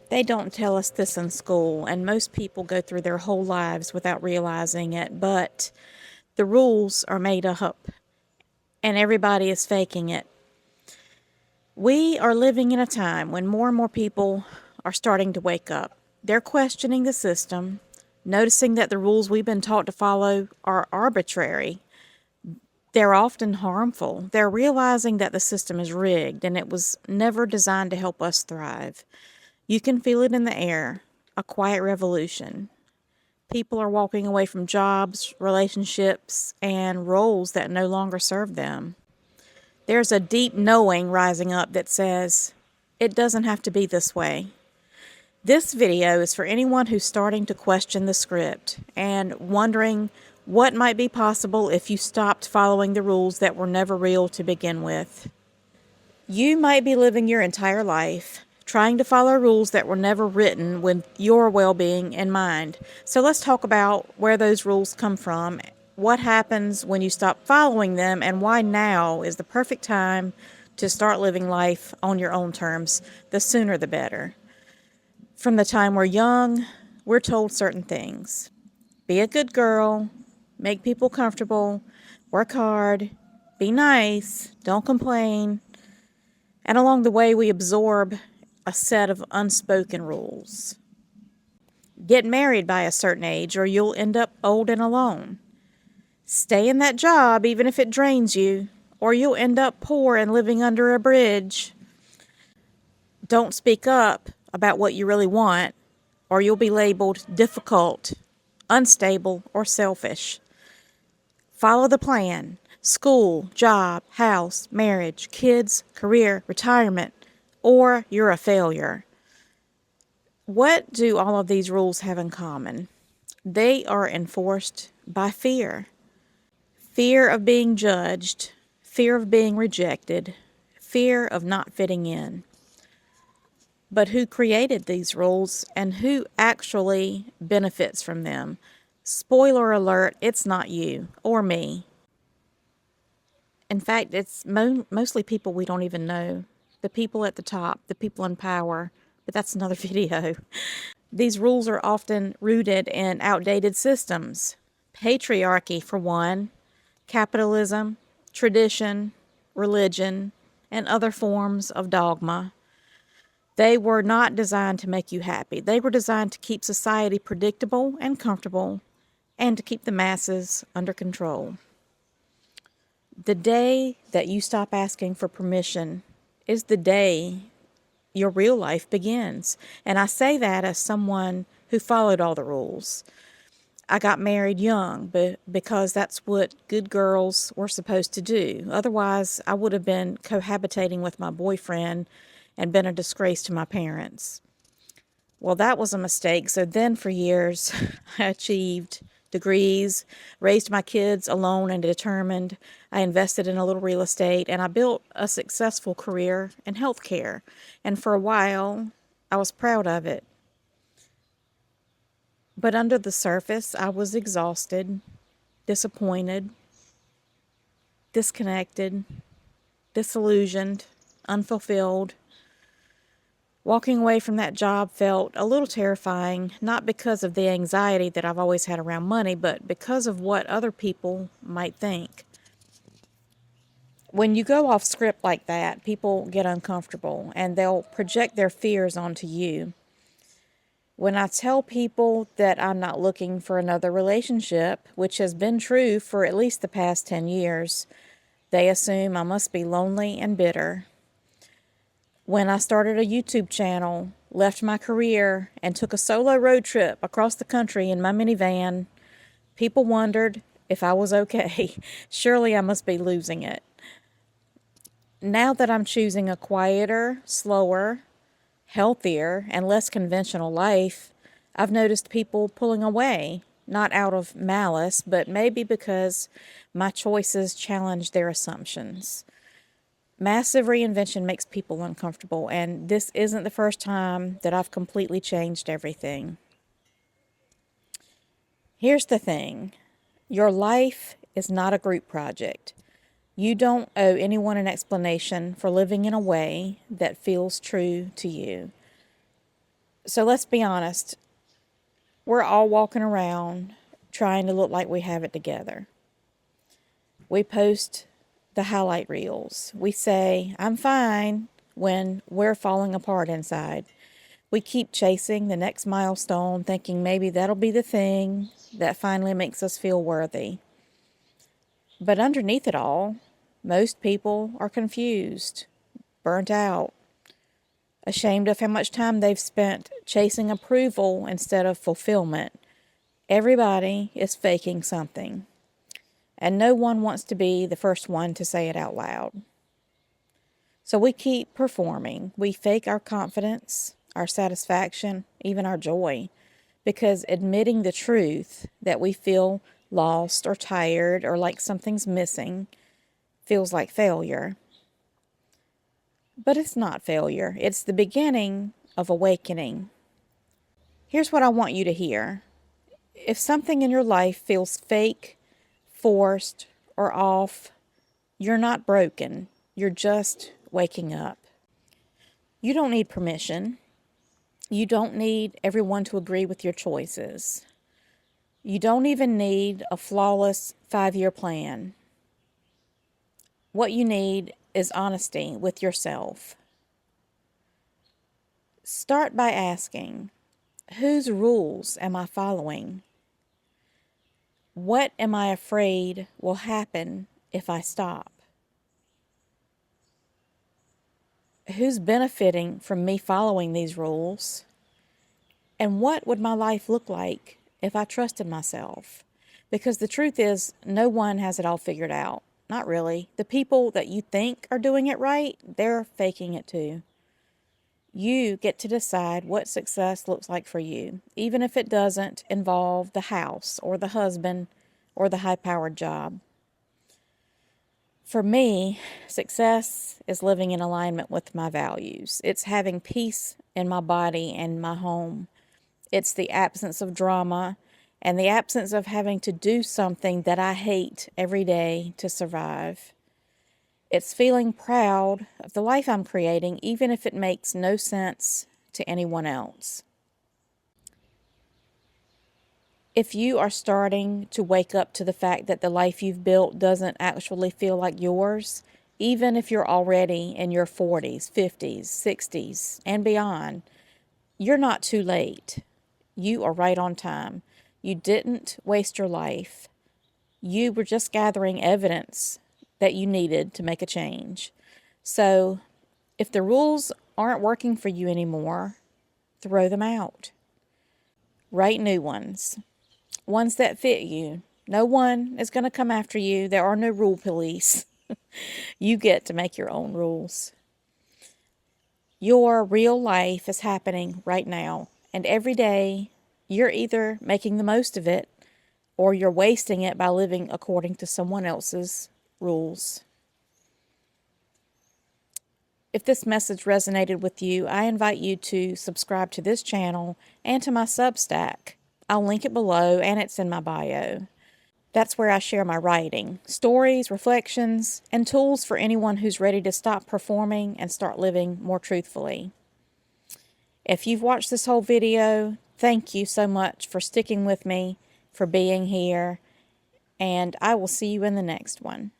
They don't tell us this in school, and most people go through their whole lives without realizing it, but the rules are made up, and everybody is faking it. We are living in a time when more and more people are starting to wake up. They're questioning the system, noticing that the rules we've been taught to follow are arbitrary. They're often harmful. They're realizing that the system is rigged and it was never designed to help us thrive. You can feel it in the air, a quiet revolution. People are walking away from jobs, relationships, and roles that no longer serve them. There's a deep knowing rising up that says, it doesn't have to be this way. This video is for anyone who's starting to question the script and wondering what might be possible if you stopped following the rules that were never real to begin with. You might be living your entire life trying to follow rules that were never written with your well-being in mind. So let's talk about where those rules come from, what happens when you stop following them, and why now is the perfect time to start living life on your own terms. The sooner the better. From the time we're young, we're told certain things. Be a good girl, make people comfortable, work hard, be nice, don't complain. And along the way, we absorb a set of unspoken rules. Get married by a certain age or you'll end up old and alone. Stay in that job even if it drains you, or you'll end up poor and living under a bridge. Don't speak up about what you really want, or you'll be labeled difficult, unstable, or selfish. Follow the plan. School, job, house, marriage, kids, career, retirement, or you're a failure. What do all of these rules have in common? They are enforced by fear. Fear of being judged, fear of being rejected, fear of not fitting in. But who created these rules and who actually benefits from them? Spoiler alert, it's not you or me. In fact, it's mostly people we don't even know. The people at the top, the people in power. But that's another video. These rules are often rooted in outdated systems. Patriarchy, for one, capitalism, tradition, religion, and other forms of dogma. They were not designed to make you happy. They were designed to keep society predictable and comfortable and to keep the masses under control. The day that you stop asking for permission is the day your real life begins. And I say that as someone who followed all the rules. I got married young because that's what good girls were supposed to do. Otherwise, I would have been cohabitating with my boyfriend and been a disgrace to my parents. Well, that was a mistake. So then for years, I achieved degrees, raised my kids alone and determined. I invested in a little real estate, and I built a successful career in healthcare. And for a while, I was proud of it. But under the surface, I was exhausted, disappointed, disconnected, disillusioned, unfulfilled. Walking away from that job felt a little terrifying, not because of the anxiety that I've always had around money, but because of what other people might think. When you go off script like that, people get uncomfortable and they'll project their fears onto you. When I tell people that I'm not looking for another relationship, which has been true for at least the past 10 years, they assume I must be lonely and bitter. When I started a YouTube channel, left my career, and took a solo road trip across the country in my minivan, people wondered if I was okay. Surely I must be losing it. Now that I'm choosing a quieter, slower, healthier, and less conventional life, I've noticed people pulling away, not out of malice, but maybe because my choices challenge their assumptions. Massive reinvention makes people uncomfortable, and this isn't the first time that I've completely changed everything. Here's the thing. Your life is not a group project. You don't owe anyone an explanation for living in a way that feels true to you. So let's be honest. We're all walking around trying to look like we have it together. We post the highlight reels. We say, I'm fine, when we're falling apart inside. We keep chasing the next milestone, thinking maybe that'll be the thing that finally makes us feel worthy. But underneath it all, most people are confused, burnt out, ashamed of how much time they've spent chasing approval instead of fulfillment. Everybody is faking something, and no one wants to be the first one to say it out loud. So we keep performing. We fake our confidence, our satisfaction, even our joy, because admitting the truth that we feel lost or tired or like something's missing feels like failure. But it's not failure, it's the beginning of awakening. Here's what I want you to hear. If something in your life feels fake, forced, or off, you're not broken. You're just waking up. You don't need permission. You don't need everyone to agree with your choices. You don't even need a flawless 5-year plan. What you need is honesty with yourself. Start by asking, whose rules am I following? What am I afraid will happen if I stop? Who's benefiting from me following these rules? And what would my life look like if I trusted myself? Because the truth is, no one has it all figured out. Not really. The people that you think are doing it right, they're faking it too. You get to decide what success looks like for you, even if it doesn't involve the house or the husband or the high-powered job. For me, success is living in alignment with my values. It's having peace in my body and my home. It's the absence of drama and the absence of having to do something that I hate every day to survive. It's feeling proud of the life I'm creating, even if it makes no sense to anyone else. If you are starting to wake up to the fact that the life you've built doesn't actually feel like yours, even if you're already in your 40s, 50s, 60s, and beyond, you're not too late. You are right on time. You didn't waste your life. You were just gathering evidence that you needed to make a change. So, if the rules aren't working for you anymore, throw them out. Write new ones. Ones that fit you. No one is going to come after you. There are no rule police. You get to make your own rules. Your real life is happening right now, and every day you're either making the most of it or you're wasting it by living according to someone else's rules. If this message resonated with you, I invite you to subscribe to this channel and to my Substack. I'll link it below, and it's in my bio. That's where I share my writing, stories, reflections, and tools for anyone who's ready to stop performing and start living more truthfully. If you've watched this whole video, thank you so much for sticking with me, for being here, and I will see you in the next one.